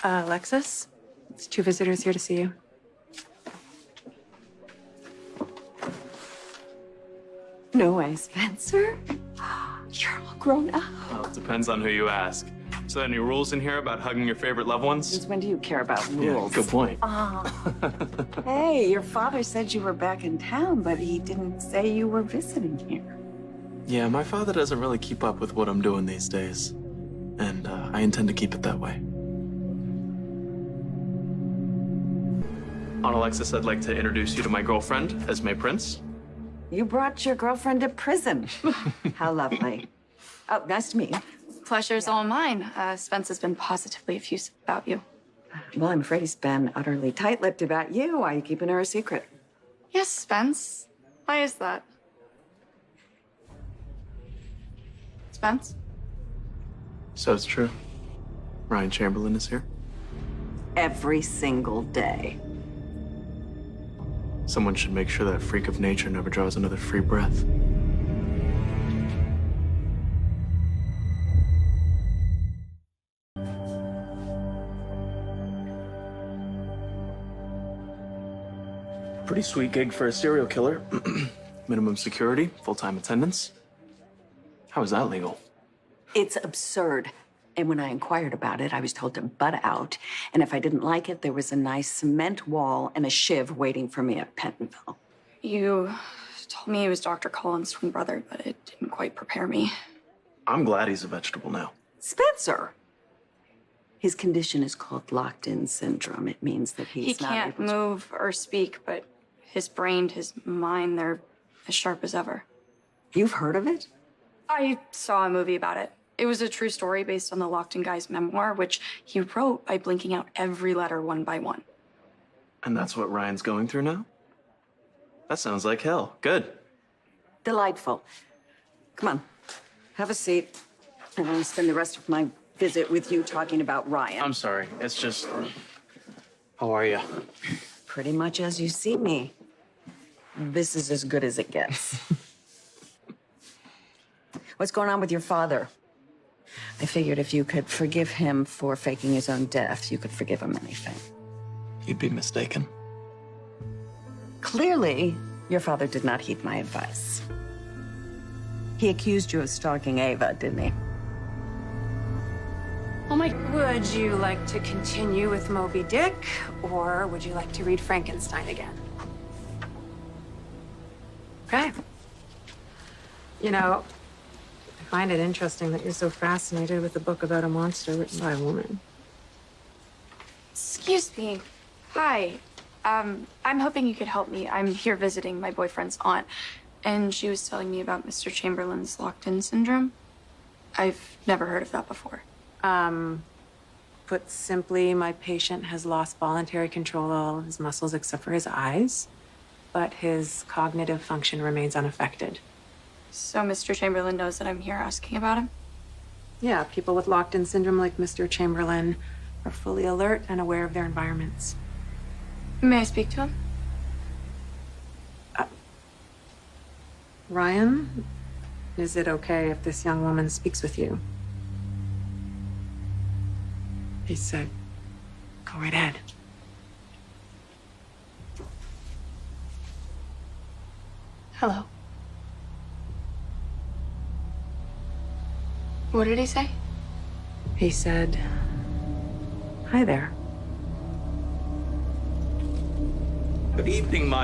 Alexis, it's two visitors here to see you. No way, Spencer. You're all grown up. Well, it depends on who you ask. So any rules in here about hugging your favorite loved ones? Since when do you care about Yeah, rules? good point. Hey, your father said you were back in town, but he didn't say you were visiting here. Yeah, my father doesn't really keep up with what I'm doing these days. And I intend to keep it that way. Aunt Alexis, I'd like to introduce you to my girlfriend, Esme Prince. You brought your girlfriend to prison. How lovely. Oh, nice to meet you. Pleasure's all mine. Spence has been positively effusive about you. Well, I'm afraid he's been utterly tight-lipped about you. Why are you keeping her a secret? Yes, Spence. Why is that? Spence? So it's true. Ryan Chamberlain is here. Every single day. Someone should make sure that freak of nature never draws another free breath. Pretty sweet gig for a serial killer. Minimum security, full-time attendance. How is that legal? It's absurd. And when I inquired about it, I was told to butt out. And if I didn't like it, there was a nice cement wall and a shiv waiting for me at Pentonville. You told me he was Dr. Cullen's twin brother, but it didn't quite prepare me. I'm glad he's a vegetable now. Spencer! His condition is called locked-in syndrome. It means that He he's not can't able to... move or speak, but his brain, his mind, they're as sharp as ever. You've heard of it? I saw a movie about it. It was a true story based on the locked-in guy's memoir, which he wrote by blinking out every letter one by one. And that's what Ryan's going through now? That sounds like hell. Good. Delightful. Come on, have a seat. I want to spend the rest of my visit with you talking about Ryan. I'm sorry. It's just... How are you? Pretty much as you see me. This is as good as it gets. What's going on with your father? I figured if you could forgive him for faking his own death, you could forgive him anything. You'd be mistaken. Clearly, your father did not heed my advice. He accused you of stalking Ava, didn't he? Oh my, would you like to continue with Moby Dick, or would you like to read Frankenstein again? Okay. You know, I find it interesting that you're so fascinated with a book about a monster written by a woman. Excuse me. Hi. I'm hoping you could help me. I'm here visiting my boyfriend's aunt, and she was telling me about Mr. Chamberlain's locked-in syndrome. I've never heard of that before. Put simply, my patient has lost voluntary control of all his muscles except for his eyes, but his cognitive function remains unaffected. So Mr. Chamberlain knows that I'm here asking about him? Yeah, people with locked-in syndrome like Mr. Chamberlain are fully alert and aware of their environments. May I speak to him? Ryan, is it okay if this young woman speaks with you? He said, go right ahead. Hello. What did he say? He said, hi there. Good evening, my